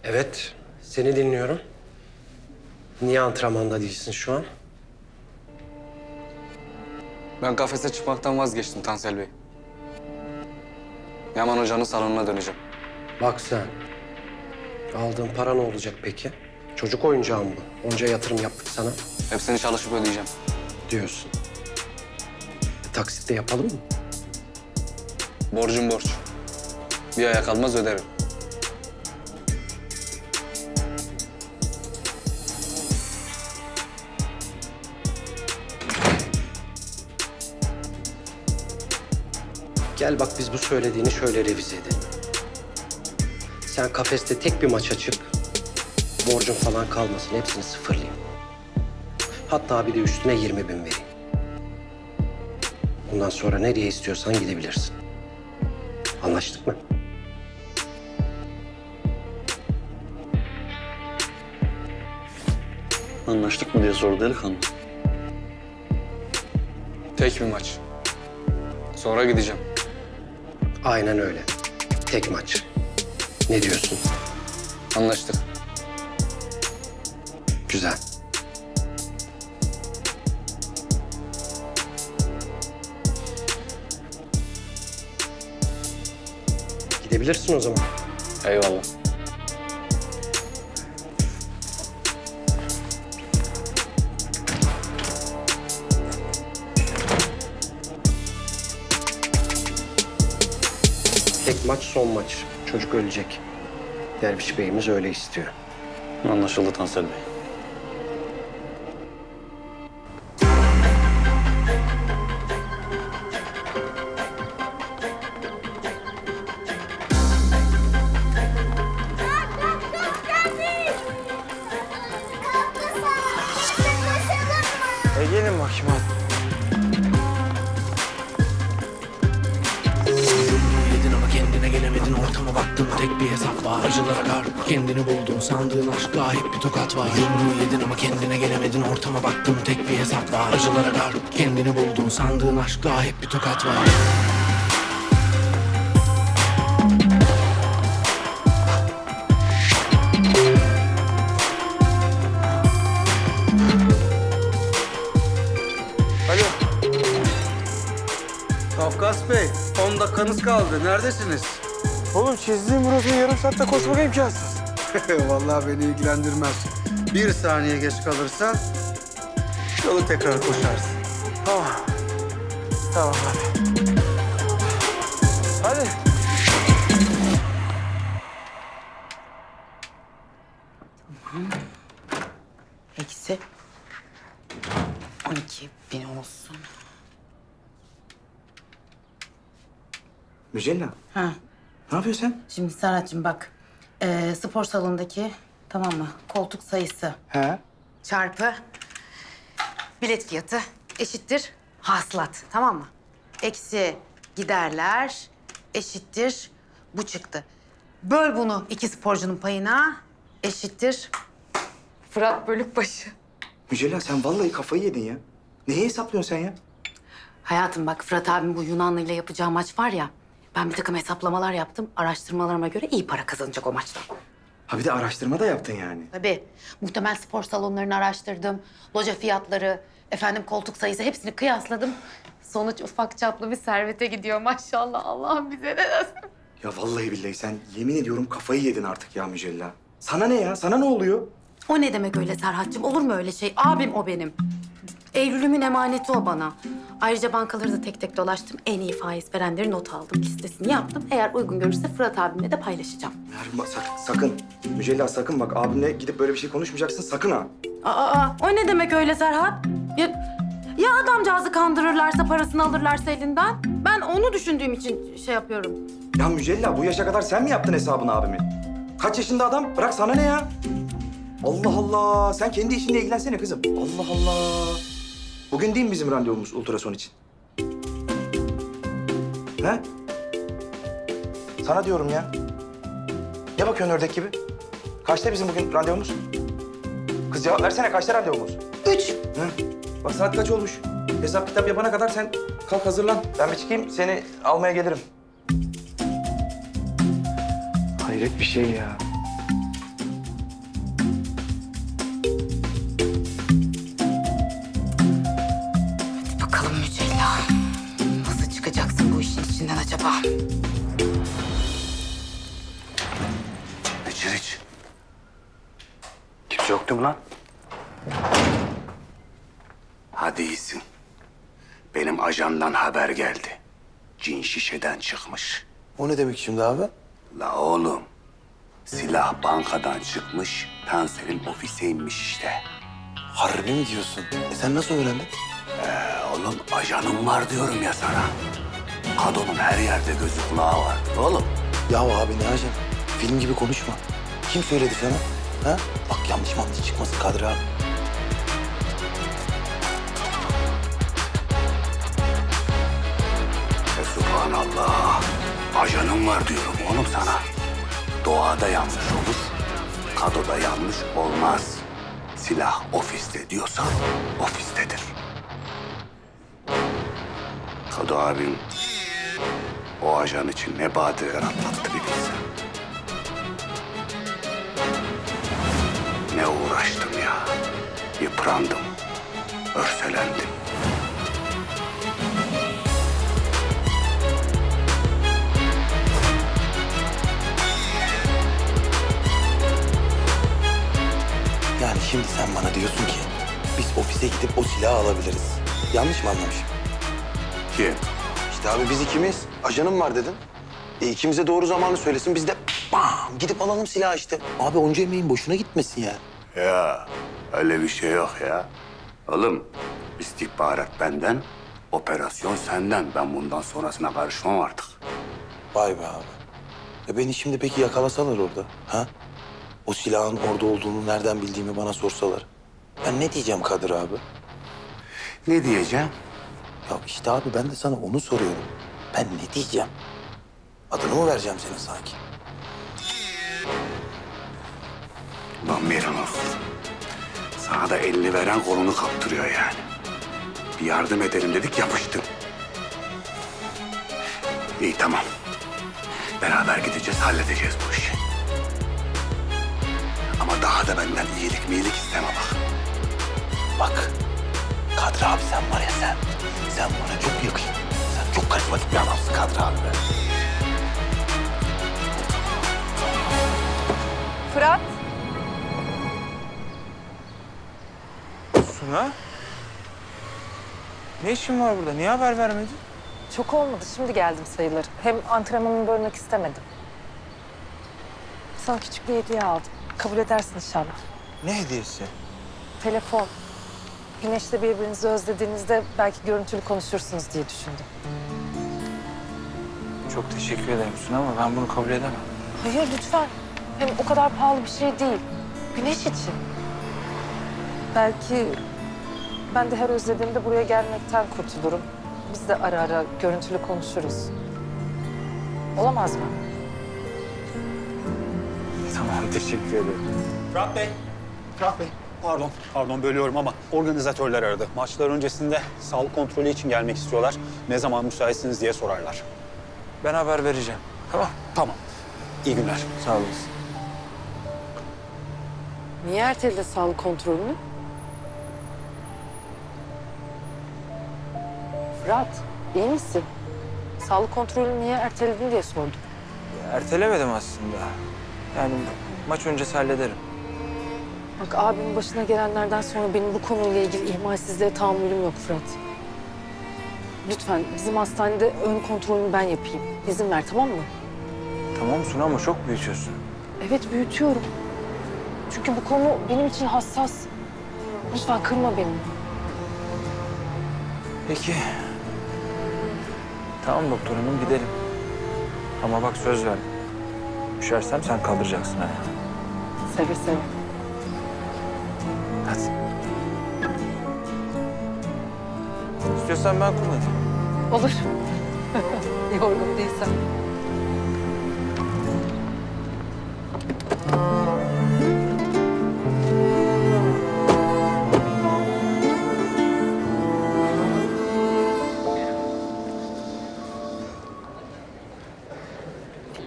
Evet, seni dinliyorum. Niye antrenmanda değilsin şu an? Ben kafese çıkmaktan vazgeçtim Tansel Bey. Yaman Hoca'nın salonuna döneceğim. Bak sen, aldığın para ne olacak peki? Çocuk oyuncağı mı bu? Onca yatırım yaptık sana Hepsini çalışıp ödeyeceğim. diyorsun. Taksitle yapalım mı? Borcum borç. Bir aya kalmaz öderim. Gel bak biz bu söylediğini şöyle revize edelim. Sen kafeste tek bir maça çık. Borcun falan kalmasın, hepsini sıfırlayayım. Hatta bir de üstüne 20.000 vereyim. Bundan sonra nereye istiyorsan gidebilirsin. Anlaştık mı? Anlaştık mı diye sordu delikanlı. Tek bir maç. Sonra gideceğim. Aynen öyle. Tek maç. Ne diyorsun? Anlaştık. Güzel. Gidebilirsin o zaman. Eyvallah. Tek maç, son maç. Çocuk ölecek. Derviş Bey'imiz öyle istiyor. Anlaşıldı Tansel Bey. Gelin bakayım hadi. Yedin ama kendine gelemedin, ortama baktın tek bir hesap var. Acılara kar kendini buldun, sandığın aşkla hep bir tokat var. Yumruğu yedin ama kendine gelemedin, ortama baktın tek bir hesap var. Acılara kar kendini buldun, sandığın aşkla hep bir tokat var. Alo. Kafkas Bey, 10 dakikanız kaldı. Neredesiniz? Oğlum çizdiğim burası yarım saatte koşmak imkansız. Vallahi beni ilgilendirmez. Bir saniye geç kalırsan yolu tekrar koşarsın. Tamam. Tamam hadi. Hadi. Eksi 12.000 olsun. Mücella, Ha, ne yapıyorsun sen? şimdi Serhat'cığım bak. Spor salonundaki, tamam mı, koltuk sayısı He. çarpı bilet fiyatı eşittir hasılat, tamam mı? Eksi giderler eşittir bu çıktı. Böl bunu iki sporcunun payına eşittir Fırat Bölükbaşı. Mücella sen vallahi kafayı yedin ya. Neyi hesaplıyorsun sen ya? Hayatım bak, Fırat abim bu Yunanlı ile yapacağı maç var ya, ben bir takım hesaplamalar yaptım. Araştırmalarıma göre iyi para kazanacak o maçtan. Ha bir de araştırma da yaptın yani. Tabii. Muhtemel spor salonlarını araştırdım. Loca fiyatları, efendim koltuk sayısı hepsini kıyasladım. Sonuç ufak çaplı bir servete gidiyor maşallah. Allah'ım bize ne nasip. Ya vallahi billahi sen yemin ediyorum kafayı yedin artık ya Mücella. Sana ne ya? Sana ne oluyor? O ne demek öyle Serhat'cığım? Olur mu öyle şey? Abim o benim. Eylül'ümün emaneti o bana. Ayrıca bankaları da tek tek dolaştım. En iyi faiz verenleri not aldım. Listesini yaptım. Eğer uygun görürse Fırat abimle de paylaşacağım. Merhaba sakın. Mücella sakın bak abimle gidip böyle bir şey konuşmayacaksın sakın ha. O ne demek öyle Serhat? Ya adamcağızı kandırırlarsa, parasını alırlarsa elinden? Ben onu düşündüğüm için şey yapıyorum. Ya Mücella bu yaşa kadar sen mi yaptın hesabını abimin? Kaç yaşında adam? Bırak sana ne ya? Allah Allah. Sen kendi işinle ilgilensene kızım. Allah Allah. Bugün değil mi bizim randevumuz ultrason için? He? Sana diyorum ya. Ne bakıyorsun ördek gibi? Kaçta bizim bugün randevumuz? Kız cevap versene kaçta randevumuz? 3. Hı? Bak saat kaç olmuş? Hesap kitap yapana kadar sen kalk hazırlan. Ben bir çıkayım seni almaya gelirim. Hayret bir şey ya. acaba? İç. Kimse yoktu mu lan? Hadi iyisin. Benim ajandan haber geldi. Cin şişeden çıkmış. O ne demek şimdi abi? La oğlum. Silah bankadan çıkmış, Tansel'in ofise inmiş işte. Harbi mi diyorsun? Sen nasıl öğrendin? Oğlum ajanım var diyorum ya sana. Kadının her yerde gözü kulağı var. Oğlum. Ya abi ne ajan? Film gibi konuşma. Kim söyledi sana? Ha? Bak yanlış mantık çıkmasın Kadri abi. Subhanallah. Ajanım var diyorum oğlum sana. Doğada yanlış olur, kadoda yanlış olmaz. Silah ofiste diyorsan ofistedir. Kado abim o ajan için ne badireler atlattı bir bilsen. Ne uğraştım ya. Yıprandım, örselendim. Yani şimdi sen bana diyorsun ki biz ofise gidip o silahı alabiliriz. Yanlış mı anlamışım? Kim? İşte abi biz ikimiz. Ajanım var dedin. İkimize doğru zamanı söylesin. Biz de bam, gidip alalım silahı işte. Abi onca emeğin boşuna gitmesin yani. Ya öyle bir şey yok ya. Oğlum istihbarat benden, operasyon senden. Ben bundan sonrasına karışmam artık. Vay be abi. Beni şimdi peki yakalasalar orada, ha? O silahın orada olduğunu nereden bildiğimi bana sorsalar. Ben ne diyeceğim Kadir abi? Ne diyeceğim? Ya işte abi ben de sana onu soruyorum. Ben ne diyeceğim? Adını mı vereceğim senin sanki? Ulan verin olsun. Sana da elini veren kolunu kaptırıyor yani. Bir yardım edelim dedik yapıştın. İyi tamam. Beraber gideceğiz, halledeceğiz bu işi. Ama daha da benden iyilik isteme bak. Bak Kadri abi sen var ya sen bana çok yakın. Sen çok karizmatik bir adamsın Kadri abi be. Fırat. Suna? Ne işin var burada? Niye haber vermedin? Çok olmadı. Şimdi geldim sayılır. Hem antrenmanımı bölmek istemedim. Sana küçük bir hediye aldım. Kabul edersin inşallah. Ne hediyesi? Telefon. Güneş'le birbirinizi özlediğinizde belki görüntülü konuşursunuz diye düşündüm. Çok teşekkür ederim Suna ama ben bunu kabul edemem. Hayır lütfen. Hem o kadar pahalı bir şey değil. Güneş için. Belki ben de her özlediğimde buraya gelmekten kurtulurum. Biz de ara ara görüntülü konuşuruz. Olamaz mı? Tamam, teşekkür ederim. Fırat Bey. Pardon bölüyorum ama organizatörler aradı. Maçlar öncesinde sağlık kontrolü için gelmek istiyorlar. Ne zaman müsaitsiniz diye sorarlar. Ben haber vereceğim. Tamam. Tamam. İyi günler. Sağ olasın. Niye erteledi sağlık kontrolünü? Fırat, iyi misin? Sağlık kontrolünü niye erteledin diye sordum. Ertelemedim aslında. Yani maç öncesi hallederim. Bak abimin başına gelenlerden sonra benim bu konuyla ilgili ihmalsizliğe tahammülüm yok Fırat. Lütfen bizim hastanede ön kontrolünü ben yapayım. İzin ver tamam mı? Tamam Suna ama çok büyütüyorsun. Evet büyütüyorum. Çünkü bu konu benim için hassas. Lütfen kırma beni. Peki. Tamam doktor hanım gidelim. Ama bak söz ver. Düşersem sen kaldıracaksın ha. Seve seve. Hadi. İstiyorsan ben kullanayım. Olur. Yorgun değilsen.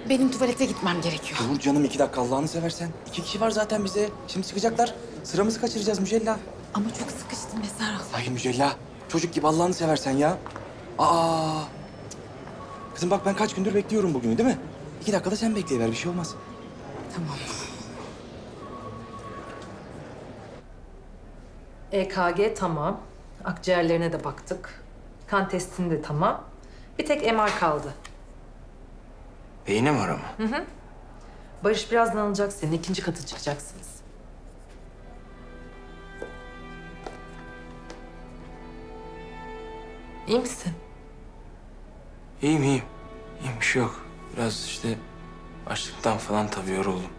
Benim tuvalete gitmem gerekiyor. Dur canım 2 dakika Allah'ını seversen. 2 kişi var zaten bize. Şimdi çıkacaklar. Sıramızı kaçıracağız Mücella. Ama çok sıkıştım Eser. Ay Mücella. Çocuk gibi Allah'ını seversen ya. Aa. Kızım bak ben kaç gündür bekliyorum bugünü değil mi? 2 dakikada sen bekleyiver bir şey olmaz. Tamam. EKG tamam. Akciğerlerine de baktık. Kan testinde de tamam. Bir tek MR kaldı. Beyni var ama. Barış birazdan alacak seni. 2. kata çıkacaksınız. İyi misin? İyiyim iyiyim. İyiyim bir şey yok. Biraz işte açlıktan falan tabii yoruldum.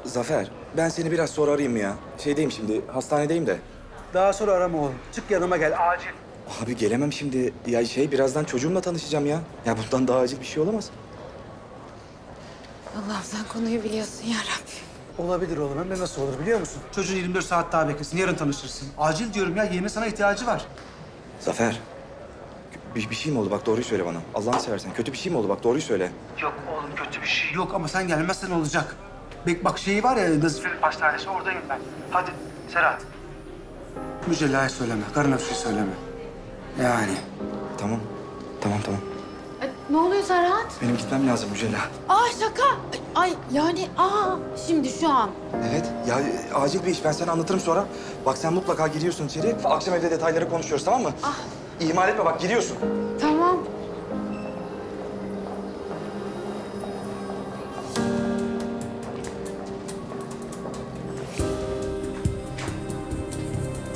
Zafer, ben seni biraz sonra arayayım mı ya? Şeydeyim şimdi, hastanedeyim de. Daha sonra arama oğlum. Çık yanıma gel acil. Abi gelemem şimdi. Ya birazdan çocuğumla tanışacağım ya. Ya bundan daha acil bir şey olamaz. Allah'ım sen konuyu biliyorsun ya Rabbim. Olabilir oğlum. Hem de nasıl olur biliyor musun? Çocuğun 24 saat daha beklesin. Yarın tanışırsın. Acil diyorum ya. Yeğenin sana ihtiyacı var. Zafer, bir şey mi oldu? Bak doğruyu söyle bana. Allah'ını seversen. Kötü bir şey mi oldu? Bak doğruyu söyle. Yok oğlum kötü bir şey yok ama sen gelmezsen olacak. Bak şeyi var ya Nazife'nin pastanesi oradayım ben. Hadi Serhat. Mücella'ya söyleme. Karına bir şey söyleme. Yani. Tamam. Tamam. Ne oluyor Serhat? Benim gitmem lazım Mücella. Şaka. Ay yani şimdi şu an. Evet. Ya acil bir iş. Ben sana anlatırım sonra. Bak sen mutlaka giriyorsun içeri. Akşam evde detayları konuşuyoruz tamam mı? İhmal etme bak giriyorsun. Tamam.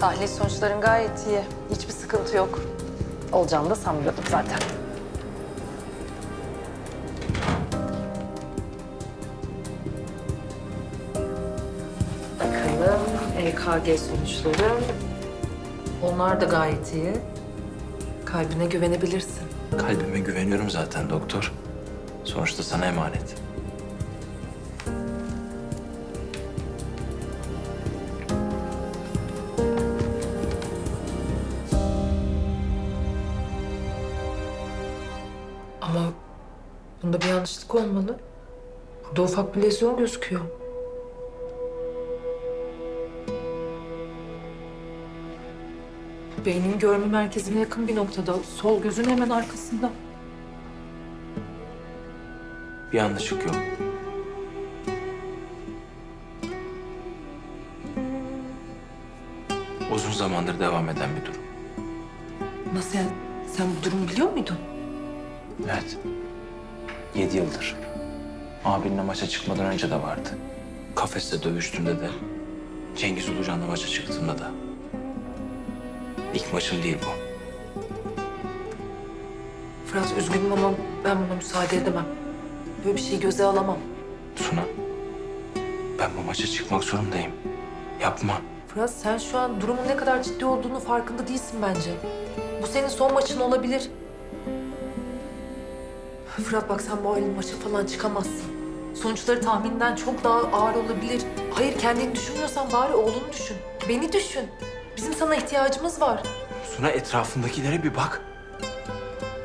Tahlil sonuçların gayet iyi. Hiçbir sıkıntı yok. Olacağını da sanmıyordum zaten. Bakalım EKG sonuçları. Onlar da gayet iyi. Kalbine güvenebilirsin. Kalbime güveniyorum zaten doktor. Sonuçta sana emanet. Ama bunda bir yanlışlık olmalı. Burada ufak bir lezyon gözüküyor. Beynin görme merkezine yakın bir noktada. Sol gözün hemen arkasında. Bir yanlışlık yok. Uzun zamandır devam eden bir durum. Nasıl yani? Sen bu durumu biliyor muydun? Evet. 7 yıldır. Abinle maça çıkmadan önce de vardı. Kafeste dövüştüğümde de. Cengiz Ulucan'la maça çıktığımda da. İlk maçım değil bu. Fırat üzgünüm ama ben buna müsaade edemem. Böyle bir şeyi göze alamam. Suna, ben bu maça çıkmak zorundayım. Yapma. Fırat sen şu an durumun ne kadar ciddi olduğunu farkında değilsin bence. Bu senin son maçın olabilir. Fırat bak sen bu ailenin maça falan çıkamazsın. Sonuçları tahmininden çok daha ağır olabilir. Hayır kendini düşünmüyorsan bari oğlunu düşün. Beni düşün. Bizim sana ihtiyacımız var. Suna etrafındakilere bir bak.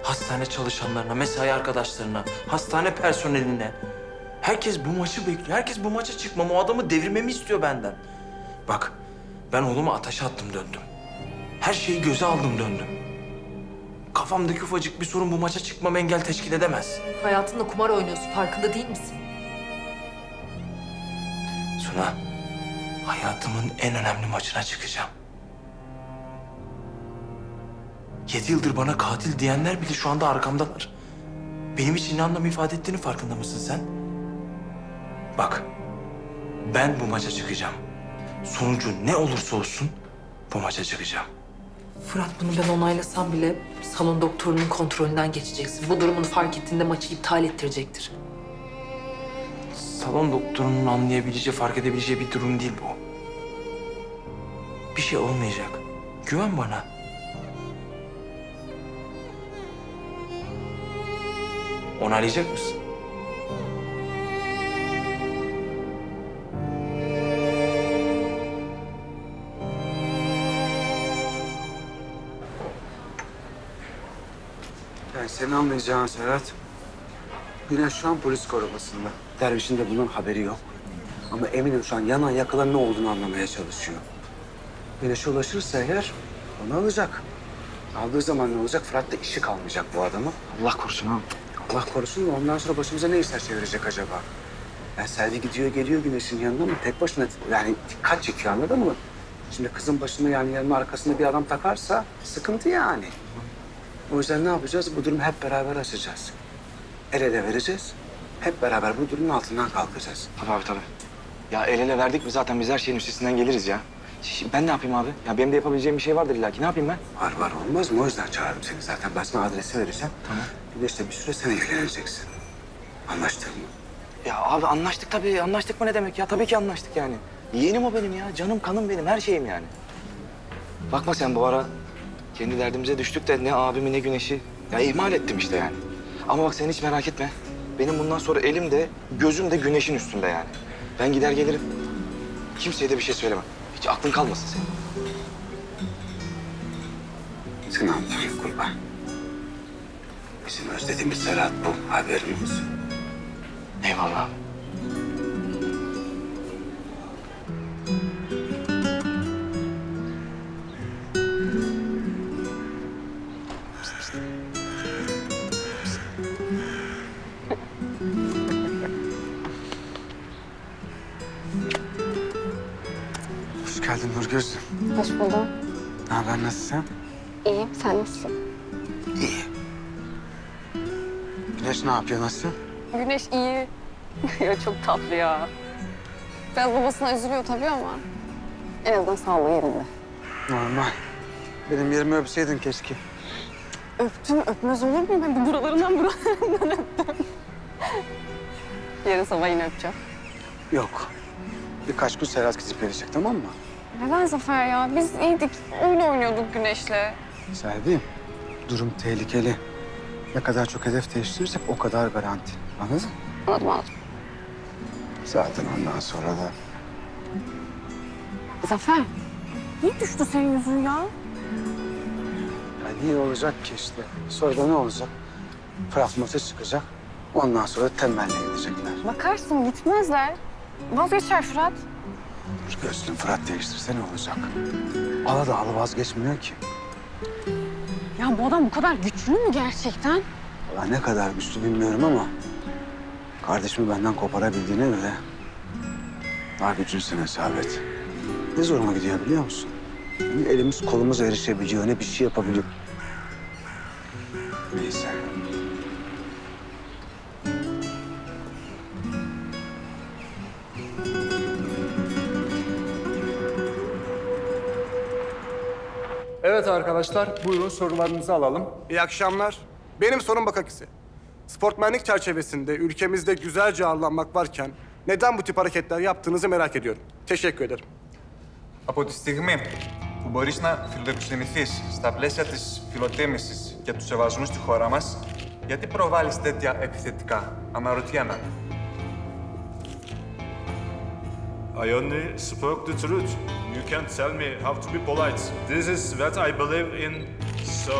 Hastane çalışanlarına, mesai arkadaşlarına, hastane personeline. Herkes bu maçı bekliyor. Herkes bu maça çıkmamı, o adamı devirmemi istiyor benden. Bak, ben oğlumu ateşe attım döndüm. Her şeyi göze aldım döndüm. Kafamdaki ufacık bir sorun bu maça çıkmama engel teşkil edemez. Hayatınla kumar oynuyorsun. Farkında değil misin? Suna, hayatımın en önemli maçına çıkacağım. 7 yıldır bana katil diyenler bile şu anda arkamdalar. Benim için ne anlam ifade ettiğini farkında mısın sen? Bak, ben bu maça çıkacağım. Sonucu ne olursa olsun bu maça çıkacağım. Fırat bunu ben onaylasam bile salon doktorunun kontrolünden geçeceksin. Bu durumunu fark ettiğinde maçı iptal ettirecektir. Salon doktorunun anlayabileceği, fark edebileceği bir durum değil bu. Bir şey olmayacak. Güven bana. Onaylayacak mısın? Yani senin anlayacağın Serhat. Güneş şu an polis korumasında. Dervişin de bunun haberi yok. Ama eminim şu an yanan yakılan ne olduğunu anlamaya çalışıyor. Güneş'e ulaşırsa eğer onu alacak. Aldığı zaman ne olacak? Fırat da işi kalmayacak bu adamın. Allah korusun ha. Allah korusun da ondan sonra başımıza ne işler çevirecek acaba? Yani Selvi gidiyor geliyor Güneş'in yanına ama tek başına yani dikkat çekiyor, anladın mı? Şimdi kızın başında yani yanının arkasında bir adam takarsa sıkıntı yani. O yüzden ne yapacağız? Bu durumu hep beraber açacağız. El ele vereceğiz. Hep beraber bu durumun altından kalkacağız. Tabii abi tabii. Ya el ele verdik mi zaten biz her şeyin üstesinden geliriz ya. Ben ne yapayım abi? Ya benim de yapabileceğim bir şey vardır illa ki. Ne yapayım ben? Var olmaz mı? O yüzden çağırdım seni zaten. Ben sana adresi vereceğim. Tamam. Bir de işte bir süre sen ilgileneceksin. Anlaştık mı? Ya abi anlaştık tabii. Anlaştık mı ne demek ya? Tabii ki anlaştık yani. Yeğenim o benim ya. Canım kanım benim. Her şeyim yani. Bakma sen bu ara kendi derdimize düştük de ne abimi ne Güneş'i. Ya ihmal ettim işte yani. Ama bak sen hiç merak etme. Benim bundan sonra elim de gözüm de Güneş'in üstünde yani. Ben gider gelirim. Kimseye de bir şey söylemem. Hiç aklın kalmasın senin. Sen anlayın kurban. Bizim özlediğimiz Serhat bu. Haberin olsun. Eyvallah abi. Hoş geldin Nurgöz'üm. Hoş buldum. Ne haber, nasılsın? İyiyim, sen nasılsın? İyi. Güneş ne yapıyor, nasıl? Güneş iyi. Ya çok tatlı ya. Biraz babasına üzülüyor tabii ama en azından sağlığı yerinde. Normal. Benim yerimi öpseydin keşke. Öptüm, öpmez olur muyum? Ben buralarından öptüm. Yarın sabah yine öpeceğim. Yok. Birkaç gün Serhat gidip gelecek, tamam mı? Neden Zafer ya? Biz iyiydik, oyun oynuyorduk Güneş'le. Selvi, durum tehlikeli. Ne kadar çok hedef değiştirirsek o kadar garanti. Anladın? Anladım. Zaten ondan sonra da... Zafer, niye düştü senin yüzün ya? Ya niye olacak ki işte? Sonra da ne olacak? Fırat maça çıkacak. Ondan sonra temelli gidecekler. Bakarsın gitmezler. Vazgeçer Fırat. Gözlüm Fırat değiştirse ne olacak? Ala da alı vazgeçmiyor ki. Ya bu adam bu kadar güçlü mü gerçekten? Vallahi ne kadar güçlü bilmiyorum ama... kardeşimi benden koparabildiğine göre... daha gücünsün hesap et. Ne zoruma gidiyor biliyor musun? Ne elimiz kolumuz erişebiliyor, ne bir şey yapabiliyor. Neyse. Evet arkadaşlar, buyurun sorularınızı alalım. İyi akşamlar. Benim sorum Bakakisi. Sportmenlik çerçevesinde ülkemizde güzelce ağırlanmak varken neden bu tip hareketler yaptığınızı merak ediyorum. Teşekkür ederim. Από τη στιγμή που μπορείς να φιλοξενηθείς στα πλαίσια της φιλοτίμησης και του σεβασμού στη χώρα μας, γιατί προβάλλεις τέτοια επιθετικά, αναρωτιέμαι. I only spoke the truth. You can't tell me how to be polite. This is what I believe in. So,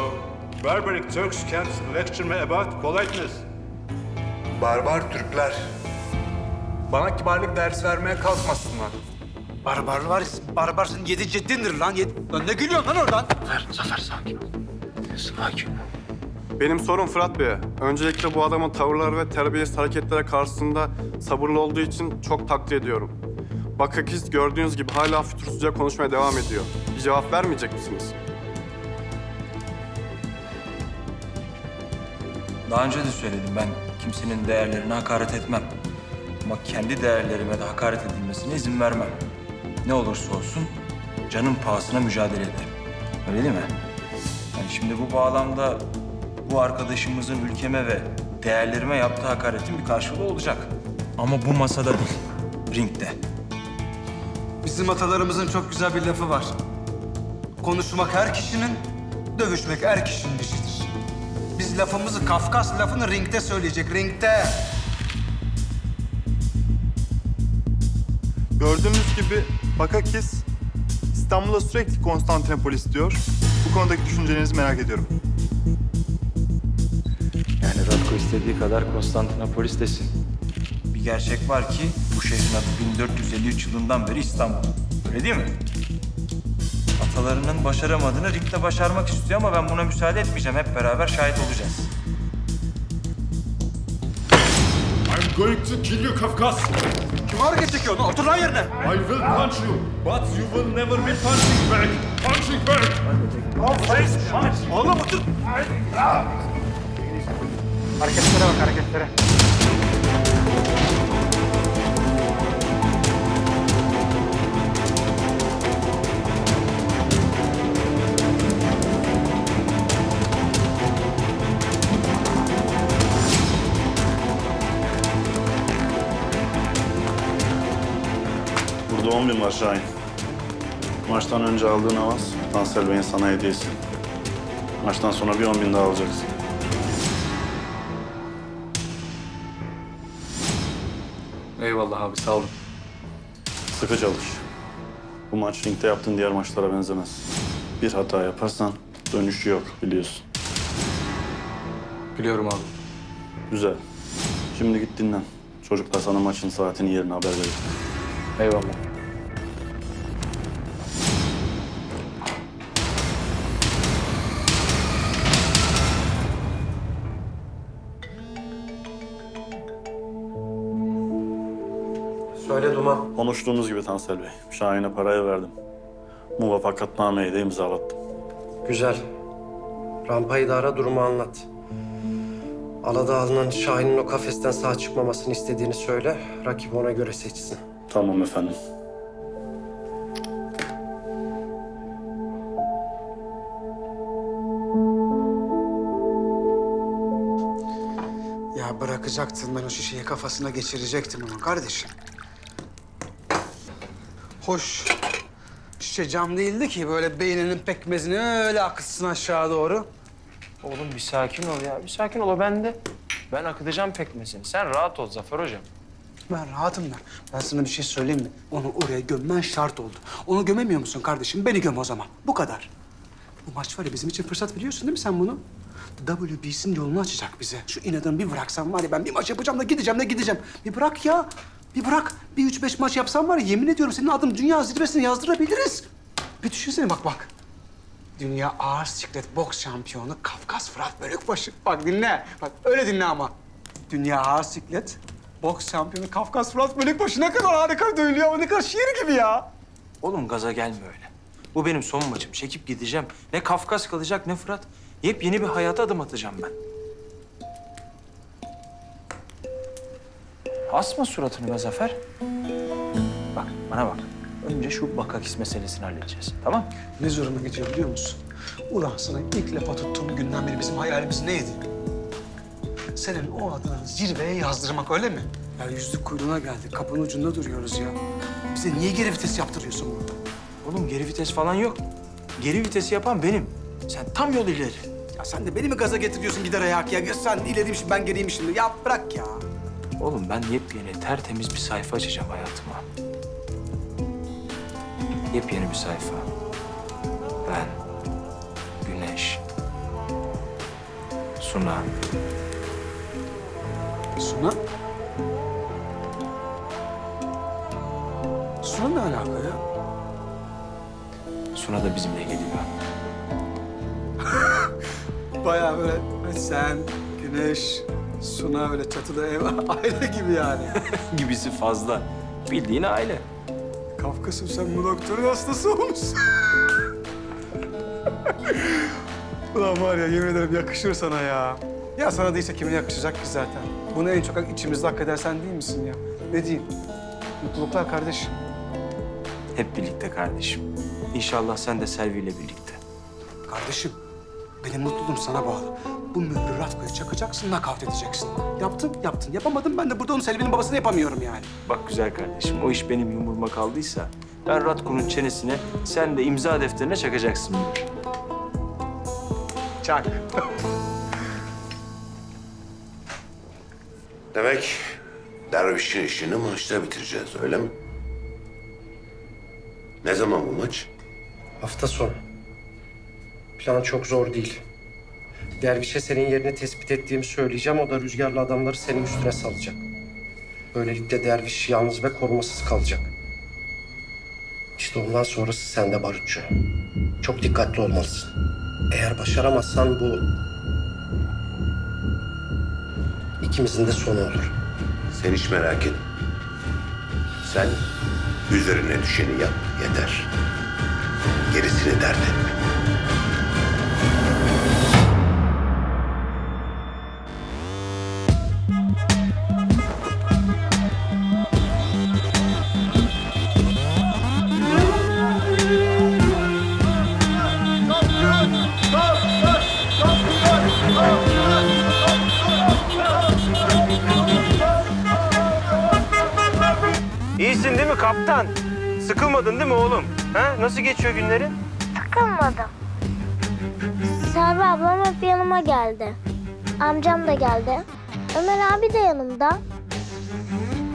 barbaric Turks can't lecture me about politeness. Barbar Türkler. Bana kibarlık ders vermeye kalkmasınlar. Barbarsın yedi ciddindir lan. Lan ne gülüyorsun lan oradan? Zafer sakin ol. Sakin ol. Benim sorum Fırat Bey'e. Öncelikle bu adamın tavırları ve terbiyesiz hareketlere karşısında sabırlı olduğu için çok takdir ediyorum. Bakakis gördüğünüz gibi hala fütursuzca konuşmaya devam ediyor. Bir cevap vermeyecek misiniz? Daha önce de söyledim, ben kimsenin değerlerine hakaret etmem. Ama kendi değerlerime de hakaret edilmesine izin vermem. Ne olursa olsun canım pahasına mücadele ederim. Öyle değil mi? Yani şimdi bu bağlamda bu arkadaşımızın ülkeme ve değerlerime yaptığı hakaretin bir karşılığı olacak. Ama bu masada değil, ringde. Bizim atalarımızın çok güzel bir lafı var. Konuşmak her kişinin, dövüşmek her kişinin işidir. Biz lafımızı, Kafkas lafını ringde söyleyecek, ringde. Gördüğünüz gibi Bakakis İstanbul'a sürekli Konstantinopolis diyor. Bu konudaki düşüncelerinizi merak ediyorum. Yani Marco istediği kadar Konstantinopolis desin. Bir gerçek var ki bu şehrin adı 1453 yılından beri İstanbul. Öyle değil mi? Atalarının başaramadığını Rick'te başarmak istiyor ama ben buna müsaade etmeyeceğim. Hep beraber şahit olacağız. I'm going to kill you, Kafkas. Kim hareket çekiyor? Otur lan yerine. I will punch you, but you will never be punching back. Punching back. Oğlum otur. Hareketlere bak, hareketlere. Burada 10.000 var Şahin. Maçtan önce aldığın avans Tansel Bey'in sana hediyesi. Maçtan sonra bir 10.000 daha alacaksın. Eyvallah abi, sağ olun. Sıkı çalış. Bu maç ringde yaptığın diğer maçlara benzemez. Bir hata yaparsan dönüşü yok, biliyorsun. Biliyorum abi. Güzel. Şimdi git dinlen. Çocuklar sana maçın saatini, yerini haber verir. Eyvallah. Söyle Duman. Konuştuğumuz gibi Tansel Bey. Şahin'e parayı verdim. Muvaffakatnameyi de imzalattım. Güzel. Rampayı da ara, durumu anlat. Aladağlı'nın Şahin'in o kafesten sağ çıkmamasını istediğini söyle. Rakip ona göre seçsin. Tamam efendim. Ya bırakacaktın, ben o şişeyi kafasına geçirecektim ama kardeşim. Hoş. Şişe cam değildi ki böyle beyninin pekmezini öyle akıtsın aşağı doğru. Oğlum bir sakin ol ya. Bir sakin ol, o bende. Ben akıtacağım pekmezini. Sen rahat ol Zafer hocam. Ben rahatım da. Ben sana bir şey söyleyeyim mi? Onu oraya gömmen şart oldu. Onu gömemiyor musun kardeşim? Beni göm o zaman. Bu kadar. Bu maç var ya, bizim için fırsat, biliyorsun değil mi sen bunu? WBC'nin yolunu açacak bize. Şu inadını bir bıraksan var ya, ben bir maç yapacağım da gideceğim. Bir bırak ya. Bir bırak. Bir 3-5 maç yapsam var ya, yemin ediyorum senin adın dünya zirvesine yazdırabiliriz. Bir düşünsene, bak. Dünya ağır siklet boks şampiyonu Kafkas Fırat Bölükbaşı. Bak dinle. Bak öyle dinle ama. Dünya ağır siklet boks şampiyonu Kafkas Fırat Bölükbaşı, ne kadar harika duyuluyor ama ne kadar şiir gibi ya. Oğlum gaza gelme öyle. Bu benim son maçım. Çekip gideceğim. Ne Kafkas kalacak ne Fırat. Yepyeni bir hayata adım atacağım ben. Asma suratını be Zafer. Bak bana bak. Önce şu Bakakis meselesini halledeceğiz. Tamam? Ne zoruma gidiyor biliyor musun? Ulan sana ilk lafa tuttuğum günden beri bizim hayalimiz neydi? Senin o adını zirveye yazdırmak, öyle mi? Ya yüzlük kuyruğuna geldik. Kapının ucunda duruyoruz ya. Bize niye geri vites yaptırıyorsun burada? Oğlum geri vites falan yok. Geri vitesi yapan benim. Sen tam yol ileri. Ya sen de beni mi gaza getiriyorsun gider ayak ya? Sen ileriymişsin, ben geriyim şimdi. Ya bırak ya. Oğlum ben yepyeni, tertemiz bir sayfa açacağım hayatıma. Yepyeni bir sayfa. Ben, Güneş, Suna. Suna? Suna ne alaka ya? Suna da bizimle geliyor. Bayağı böyle sen, Güneş, Suna öyle çatıda ev, aile gibi yani. Gibisi fazla. Bildiğin aile. Kafkas'ım, sen bu doktorun hastası olmuşsun. Ulan var ya, yemin ederim yakışır sana ya. Ya sana değilse kime yakışacak ki zaten? Bunu en çok içimizde hak eder sen değil misin ya? Ne diyeyim? Mutluluklar kardeşim. Hep birlikte kardeşim. İnşallah sen de Selvi ile birlikte. Kardeşim, benim mutluluğum sana bağlı. Bu mühürü Ratko'ya çakacaksın, nakavt edeceksin. Yaptın. Yapamadım, ben de burada onu Selvi'nin babasını yapamıyorum yani. Bak güzel kardeşim, o iş benim yumuruma kaldıysa... ben Ratko'nun çenesine, sen de imza defterine çakacaksın mühür. Çak. Demek dervişin işini maçta bitireceğiz, öyle mi? Ne zaman bu maç? Hafta sonu. Plan çok zor değil. Derviş'e senin yerini tespit ettiğimi söyleyeceğim. O da rüzgarlı adamları senin üstüne salacak. Böylelikle Derviş yalnız ve korumasız kalacak. İşte ondan sonrası sende Barutçu. Çok dikkatli olmalısın. Eğer başaramazsan bu ikimizin de sonu olur. Sen hiç merak etme. Sen üzerine düşeni yap, yeter. Gerisini dert etme. İyisin değil mi kaptan? Sıkılmadın değil mi oğlum? Ha? Nasıl geçiyor günlerin? Sıkılmadım. Serra ablam hep yanıma geldi. Amcam da geldi. Ömer abi de yanımda.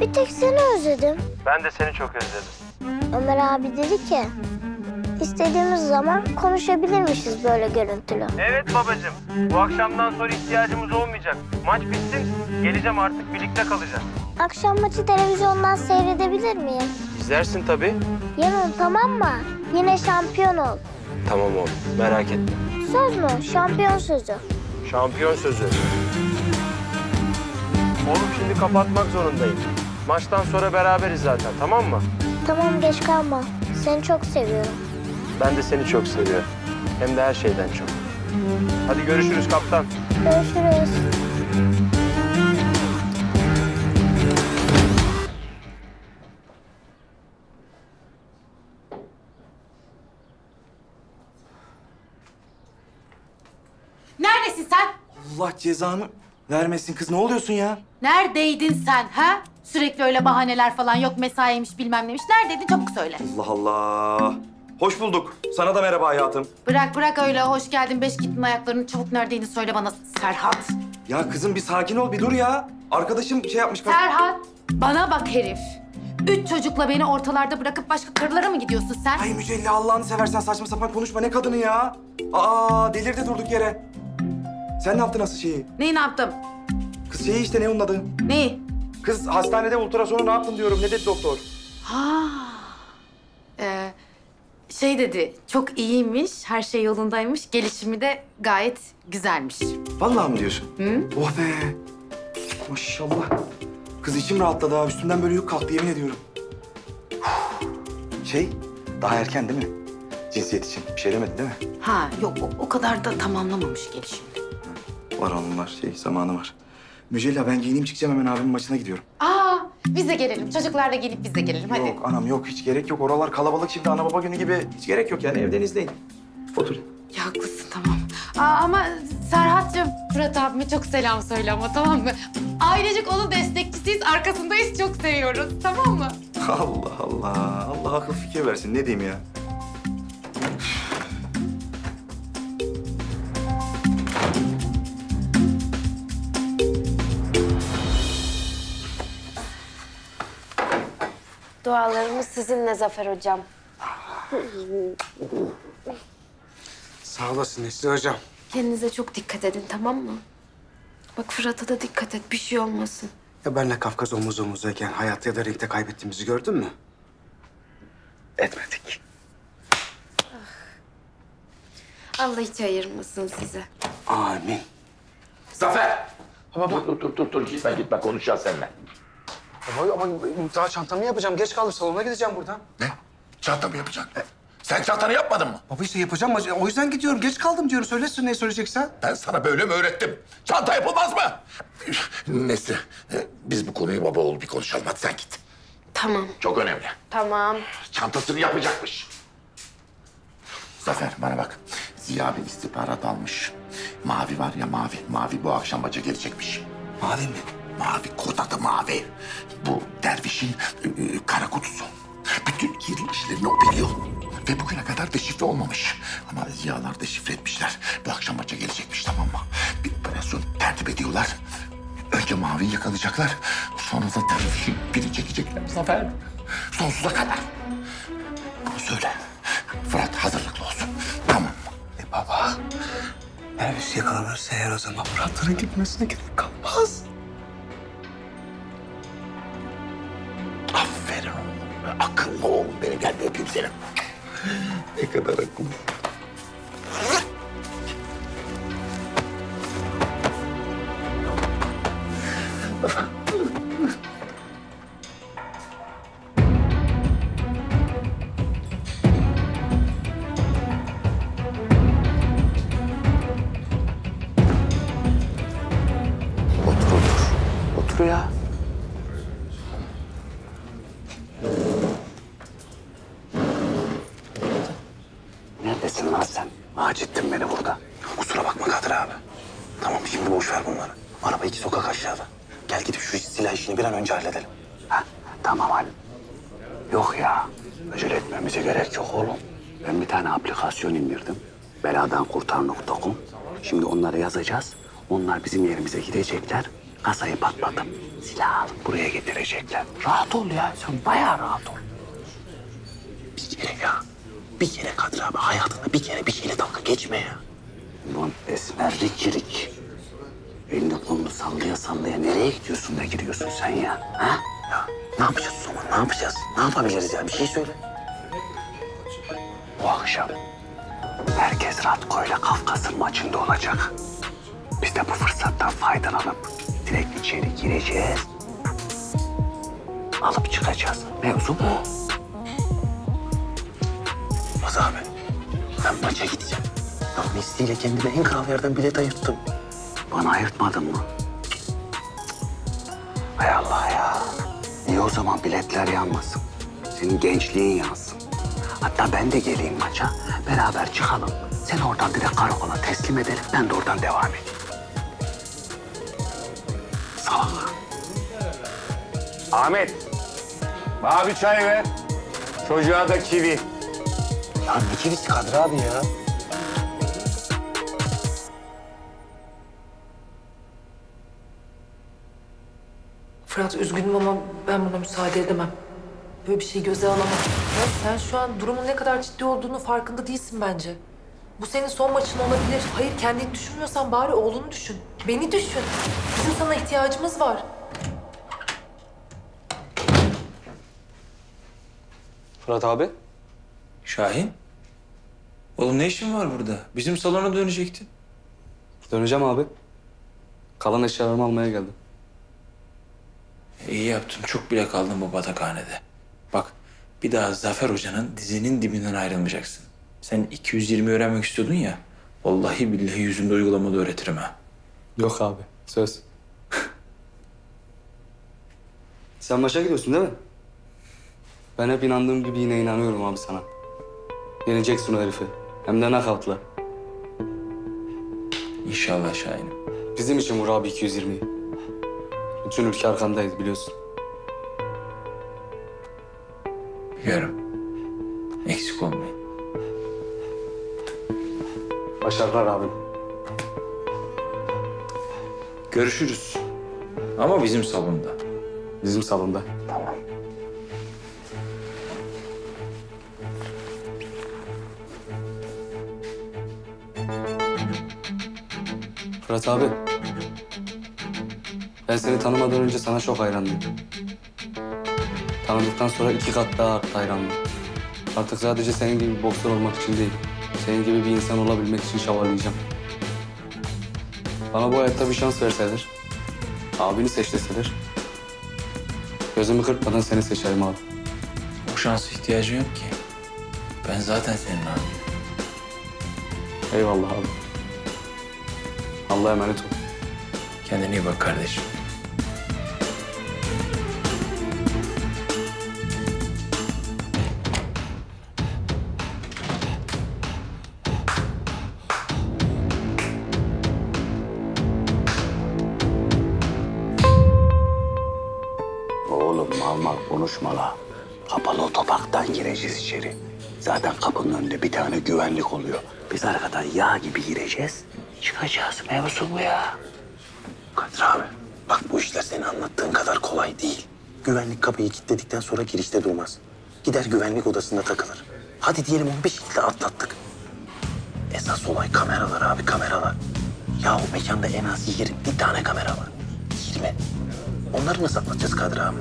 Bir tek seni özledim. Ben de seni çok özledim. Ömer abi dedi ki, istediğimiz zaman konuşabilirmişiz böyle görüntülü. Evet babacığım. Bu akşamdan sonra ihtiyacımız olmayacak. Maç bitsin, geleceğim artık birlikte kalacağız. Akşam maçı televizyondan seyredebilir miyim? İzlersin tabii. Yemin tamam mı? Yine şampiyon ol. Tamam oğlum, merak etme. Söz mü? Şampiyon sözü. Şampiyon sözü. Oğlum şimdi kapatmak zorundayım. Maçtan sonra beraberiz zaten, tamam mı? Tamam geç kalma. Seni çok seviyorum. Ben de seni çok seviyorum. Hem de her şeyden çok. Hadi görüşürüz kaptan. Görüşürüz. Neredesin sen? Allah cezanı vermesin kız. Ne oluyorsun ya? Neredeydin sen ha? Sürekli öyle bahaneler falan yok mesaiymiş bilmem neymiş. Neredeydin çabuk söyle. Allah Allah. Hoş bulduk. Sana da merhaba hayatım. Bırak öyle hoş geldin beş gittin ayaklarını. Çabuk neredeydin söyle bana Serhat. Ya kızım bir sakin ol, bir dur ya. Arkadaşım şey yapmış. Serhat bana bak herif. 3 çocukla beni ortalarda bırakıp başka karılara mı gidiyorsun sen? Ay Mücella Allah'ını seversen saçma sapan konuşma. Ne kadını ya? Aa delirdi durduk yere. Sen ne yaptın asıl şeyi? Neyi ne yaptım? Kız şeyi işte ne onun adı? Neyi? Kız hastanede ultrasonu ne yaptın diyorum. Ne dedi doktor? Ha. Şey dedi, çok iyiymiş, her şey yolundaymış. Gelişimi de gayet güzelmiş. Vallahi mi diyorsun? Hı? Oh be. Maşallah. Kız içim rahatladı ha. Üstümden böyle yük kalktı yemin ediyorum. Şey, daha erken değil mi? Cinsiyet için bir şey demedi değil mi? Ha, yok o kadar da tamamlamamış gelişimi. Var onun var, zamanı var. Mücella ben giyineyim çıkacağım hemen abimin maçına gidiyorum. Aa, biz de gelelim. Çocuklarla gelip biz de gelelim. Hadi. Yok anam yok hiç gerek yok. Oralar kalabalık şimdi ana baba günü gibi. Hiç gerek yok yani evden izleyin. Otur. Ya haklısın tamam. Ama Serhat'cığım Fırat abime çok selam söyle ama tamam mı? Ailecek onun destekçisiyiz, arkasındayız, çok seviyoruz tamam mı? Allah Allah. Allah akıl fikir versin. Ne diyeyim ya? Dualarımız sizinle Zafer hocam. Sağ olasın Nesli hocam. Kendinize çok dikkat edin tamam mı? Bak Fırat'a da dikkat et bir şey olmasın. Ya benle Kafkas omuz omuzayken hayatta ya da renkte kaybettiğimizi gördün mü? Etmedik. Allah hiç ayırmasın size. Amin. Zafer! Baba. Dur. Gitme. Konuşacağız seninle. Baba ama daha çantamı yapacağım. Geç kaldım. Salona gideceğim buradan. Ne? Çanta mı yapacaksın? Sen çantanı yapmadın mı? Baba işte yapacağım. O yüzden gidiyorum. Geç kaldım diyorum. Söylesin ne söyleyeceksen. Ben sana böyle mi öğrettim? Çanta yapılmaz mı? Neyse, biz bu konuyu baba oğul bir konuşalım. Hadi sen git. Tamam. Çok önemli. Tamam. Çantasını yapacakmış. Zafer bana bak. Ziya bir istihbarat almış. Mavi var ya Mavi. Mavi bu akşam maça gelecekmiş. Mavi mi? Mavi, kod adı Mavi. Bu dervişin kara kutusu. Bütün kirli işlerini o biliyor. Ve bugüne kadar deşifre olmamış. Ama Ziya'lar deşifre etmişler. Bu akşam maça gelecekmiş tamam mı? Bir operasyon tertip ediyorlar. Önce Mavi'yi yakalayacaklar. Sonra da dervişi biri çekecekler. Zafer. Sonsuza kadar. Bunu söyle. Fırat hazırlıklı olsun. Tamam mı? Baba. Derviş yakalanırsa eğer o zaman Fırat'ların gitmesine gerek kalmaz. Aferin oğlum be. Akıllı oğlum benim. Gel bir öpeyim seni. Ne kadar akıllı. Otur ya. Neredesin lan sen? Acittin beni burada. Kusura bakma Kadir abi. Tamam şimdi boş ver bunları. Araba 2 sokak aşağıda. Gel gidip şu silah işini bir an önce halledelim. Ha, tamam Halim. Yok ya. Acele etmemize gerek yok oğlum. Ben bir tane aplikasyon indirdim. Beladankurtar.com. Şimdi onları yazacağız. Onlar bizim yerimize gidecekler. Kasayı patlatıp silah alıp buraya getirecekler. Rahat ol ya. Sen bayağı rahat ol. Bir kere ya. Bir kere Kadir abi hayatında bir kere bir şeyle dalga geçme ya. Ulan esmerlik kirik. Elini kolunu sallaya sallaya nereye gidiyorsun da giriyorsun sen ya? Ha? Ya ne yapacağız o zaman? Ne yapacağız? Ne yapabiliriz ya? Bir şey söyle. Bu akşam herkes Ratko'yla Kafkas'ın maçında olacak. Biz de bu fırsattan faydalanıp direkt içeri gireceğiz. Alıp çıkacağız. Mevzu bu. Olmaz abi. Ben maça gideceğim. Ya misliyle kendime en kral yerden bilet ayırttım. Bana ayırtmadın mı? Hay Allah ya. İyi o zaman biletler yanmasın. Senin gençliğin yansın. Hatta ben de geleyim maça. Beraber çıkalım. Sen oradan direkt karakola teslim edelim. Ben de oradan devam edeyim. Salak. Ahmet, bana bir çay ver. Çocuğa da kivi. Ya ne kivisi Kadir abi ya? Fırat üzgünüm ama ben buna müsaade edemem. Böyle bir şey göze alamam. Ya sen şu an durumun ne kadar ciddi olduğunu farkında değilsin bence. Bu senin son maçın olabilir. Hayır kendini düşünmüyorsan bari oğlunu düşün. Beni düşün. Bizim sana ihtiyacımız var. Fırat abi. Şahin. Oğlum ne işin var burada? Bizim salona dönecektin. Döneceğim abi. Kalan eşyalarımı almaya geldim. İyi yaptın. Çok bile kaldın bu batakhanede. Bak bir daha Zafer Hoca'nın dizinin dibinden ayrılmayacaksın. Sen 220 öğrenmek istiyordun ya. Vallahi billahi yüzünde uygulamada öğretirim ha. Yok abi. Söz. Sen maça gidiyorsun değil mi? Ben hep inandığım gibi yine inanıyorum abi sana. Yeneceksin o herifi. Hem de knockout'la. İnşallah Şahin'im. Bizim için vur abi 220'yi. Bütün ülke arkandayız biliyorsun. Biliyorum. Eksik olmayın. Başarılar abim. Görüşürüz. Ama bizim salonda. Bizim salonda. Tamam. Fırat abi. Ben seni tanımadan önce sana çok hayrandım. Tanıdıktan sonra 2 kat daha arttı hayranlığım. Artık sadece senin gibi bir boksör olmak için değil, senin gibi bir insan olabilmek için çabalayacağım. Bana bu hayatta bir şans verseler, abini seç deseler, gözümü kırpmadan seni seçerim abi. O şansa ihtiyacın yok ki. Ben zaten senin abim. Eyvallah abi. Allah'a emanet ol. Kendine iyi bak kardeşim. Oğlum mal konuşma la. Kapalı otoparktan gireceğiz içeri. Zaten kapının önünde bir tane güvenlik oluyor. Biz arkadan yağ gibi gireceğiz. Çıkacağız. Mevzu bu ya. Kadir abi bak bu işler senin anlattığın kadar kolay değil. Güvenlik kapıyı kilitledikten sonra girişte durmaz. Gider güvenlik odasında takılır. Hadi diyelim onu bir şekilde atlattık. esas olay kameralar abi, kameralar. Ya o mekanda en az 20 tane kamera var. 20. Onları nasıl atlatacağız Kadir abi?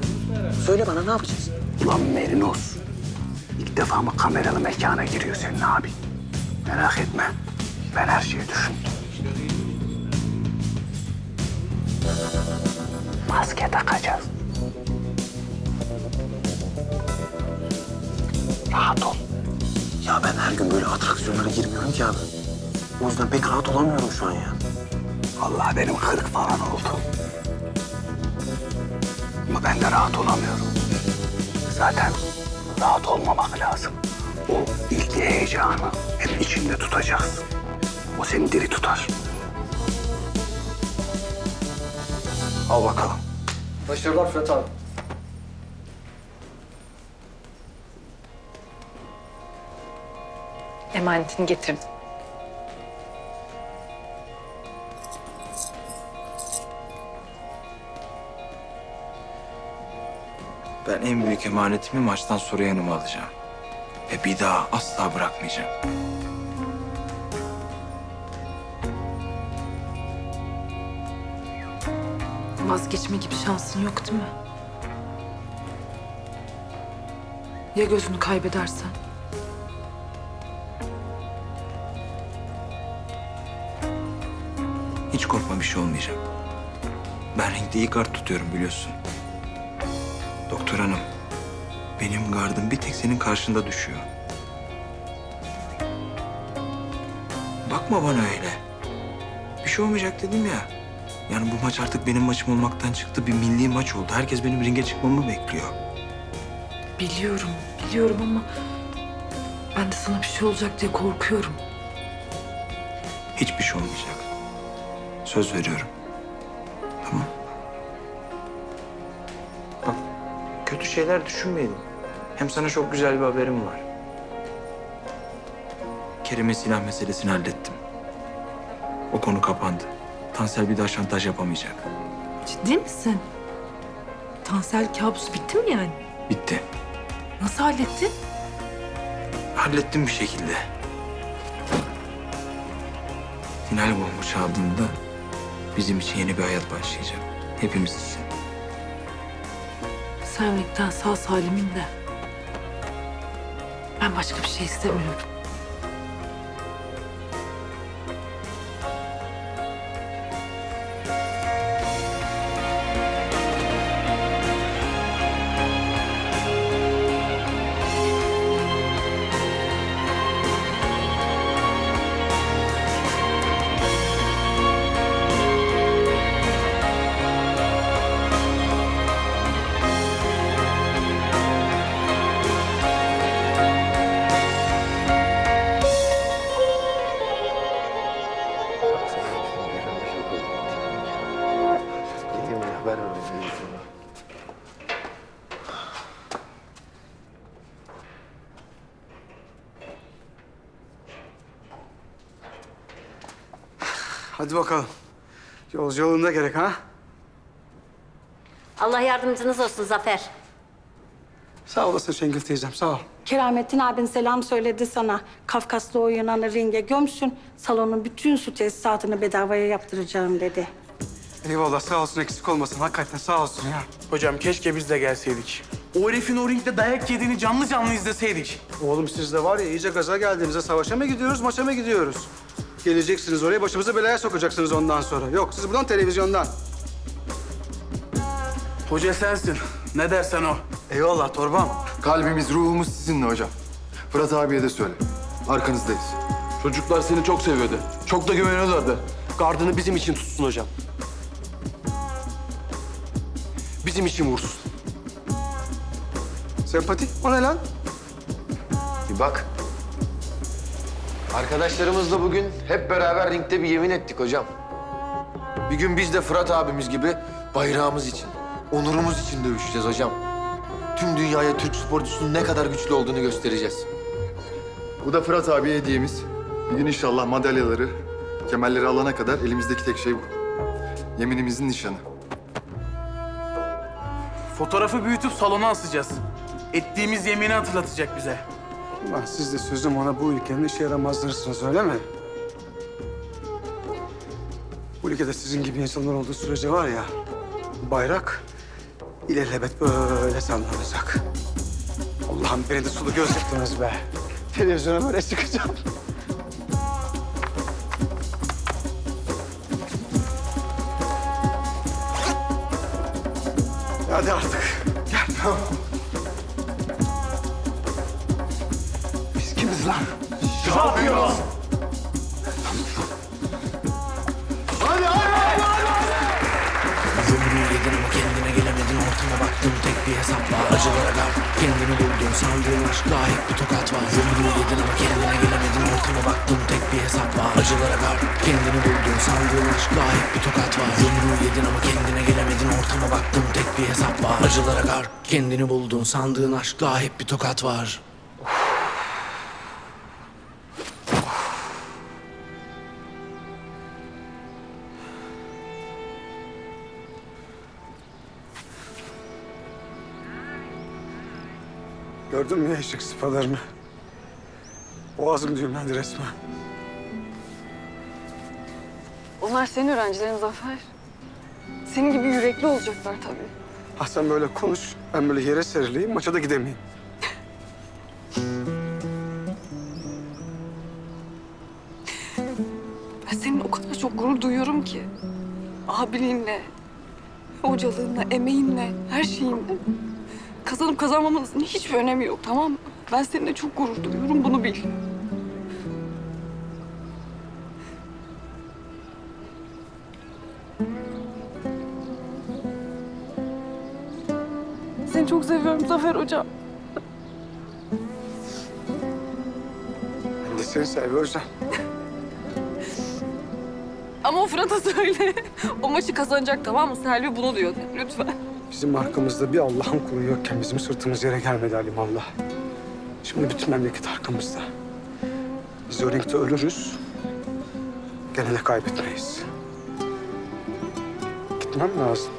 Söyle bana, ne yapacağız? Ulan Merinos. İlk defa mı kameralı mekana giriyor senin abi? Merak etme. Ben her şeyi düşündüm. Maske takacağız. Rahat ol. Ya ben her gün böyle atraksiyonlara girmiyorum ki abi. O yüzden pek rahat olamıyorum şu an ya. Vallahi benim 40 falan oldu. Ama ben de rahat olamıyorum. Zaten rahat olmamak lazım. O ilk heyecanı hep içinde tutacaksın. O seni diri tutar. Al bakalım. Başarılar Fırat abi. Emanetini getirdim. Ben en büyük emanetimi maçtan sonra yanıma alacağım. Ve bir daha asla bırakmayacağım. Vazgeçme gibi şansın yok değil mi? Ya gözünü kaybedersen? Hiç korkma, bir şey olmayacak. Ben ringde iyi kart tutuyorum biliyorsun. Doktor hanım, benim gardım bir tek senin karşında düşüyor. Bakma bana öyle. Bir şey olmayacak dedim ya. Yani bu maç artık benim maçım olmaktan çıktı. Bir milli maç oldu. Herkes benim ringe çıkmamı bekliyor. Biliyorum ama ben de sana bir şey olacak diye korkuyorum. Hiçbir şey olmayacak. Söz veriyorum. Tamam. Bak, kötü şeyler düşünmeyelim. Hem sana çok güzel bir haberim var. Kerim'in silah meselesini hallettim. O konu kapandı. Tansel bir daha şantaj yapamayacak. Ciddi misin? Tansel kabusu bitti mi yani? Bitti. Nasıl hallettin? Hallettim bir şekilde. Final bombu çaldığında bizim için yeni bir hayat başlayacak. Hepimiz için. Sen ringden sağ salimin de. Ben başka bir şey istemiyorum. Hadi bakalım. Yolcu yolunda gerek ha? Allah yardımcınız olsun Zafer. Sağ olasın Şengül teyzem, sağ ol. Keramettin abin selam söyledi sana. Kafkaslı o Yunan'ı ringe gömsün. Salonun bütün su tesisatını bedavaya yaptıracağım dedi. Eyvallah, sağ olsun, eksik olmasın. Hakikaten sağ olsun ya. Hocam keşke biz de gelseydik. O herifin o ringde dayak yediğini canlı canlı izleseydik. Oğlum siz de var ya, iyice gaza geldiğinizde savaşa mı gidiyoruz, maça mı gidiyoruz? Geleceksiniz oraya, başımızı belaya sokacaksınız ondan sonra. Yok, siz buradan televizyondan. Hoca sensin. Ne dersen o. Eyvallah torbam. Kalbimiz, ruhumuz sizinle hocam. Fırat abiye de söyle. Arkanızdayız. Çocuklar seni çok seviyordu. Çok da güveniyorlardı. Gardını bizim için tutsun hocam. Bizim için vursun. Sempati, o ne lan? Bir bak. Arkadaşlarımızla bugün hep beraber ringde bir yemin ettik hocam. Bir gün biz de Fırat abimiz gibi bayrağımız için, onurumuz için dövüşeceğiz hocam. Tüm dünyaya Türk sporcusunun ne kadar güçlü olduğunu göstereceğiz. Bu da Fırat abiye hediyemiz. Bir gün inşallah madalyaları, kemerleri alana kadar elimizdeki tek şey bu. Yeminimizin nişanı. Fotoğrafı büyütüp salona asacağız. Ettiğimiz yemini hatırlatacak bize. Ulan siz de sözüm ona bu ülkenin işe yaramazlarısınız, öyle mi? Bu ülkede sizin gibi insanlar olduğu sürece var ya, bayrak ilelebet böyle sallanacak. Allah'ım beni de sulu göz yaptınız be. Televizyona böyle çıkacağım. Hadi artık. Gel tamam. Biz kimiz lan? Şampiyon! Hadi hadi! Yumruğu yedin ama kendine gelemedin. Ortama baktın tek bir hesap var. Acılara gar kendini buldun. Sandığın aşkla hep bir tokat var. Yumruğu yedin ama kendine gelemedin. Ortama baktın tek bir hesap var. Acılara gar kendini buldun. Sandığın aşkla hep bir tokat var. Yumruğu yedin ama kendine gelemedin. Ortama baktın tek bir hesap var. Acılara gar kendini buldun. Sandığın aşkla hep bir tokat var. Gördün mü eşek sıfalarını? Boğazım düğümlendi resmen. Onlar senin öğrencilerin Zafer. Senin gibi yürekli olacaklar tabii. Ha sen böyle konuş, ben böyle yere serileyim, maça da gidemeyeyim. Ben seninle o kadar çok gurur duyuyorum ki. Abiliğinle, hocalığınla, emeğinle, her şeyinle. Kazanıp kazanmamızın hiçbir önemi yok, tamam mı? Ben seninle çok gurur duyuyorum, bunu bil. Seni çok seviyorum Zafer Hocam. Ben de seni seviyorum. Ama o Fırat'a söyle. O maçı kazanacak, tamam mı? Selvi bunu diyor, lütfen. Bizim arkamızda bir Allah'ın kulu yokken bizim sırtımız yere gelmedi alimallah. Şimdi bütün memleket arkamızda. Biz o ringde ölürüz, gene de kaybetmeyiz. Gitmem lazım.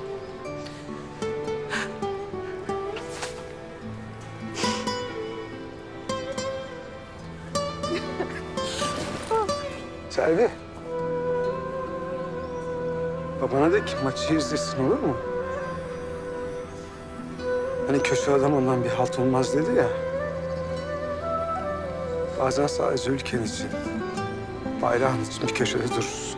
Selvi. Babana de ki maçı izlesin, olur mu? Hani köşe adam ondan bir halt olmaz dedi ya. Bazen sadece ülken için, bayrağın için bir köşede dururuz.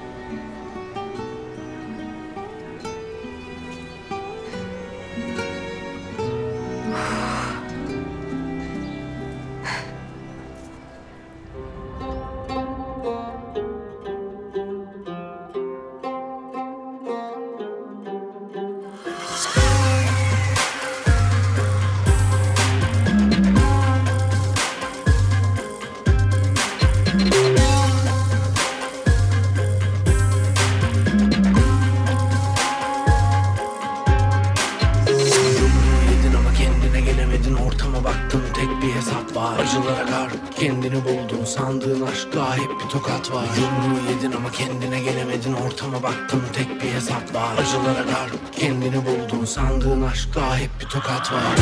Acılara gar kendini buldun. Sandığın aşkla hep bir tokat var. Yumruğu yedin ama kendine gelemedin. Ortama baktın tek bir hesap var. Acılara gar kendini buldun. Sandığın aşkla hep bir tokat var.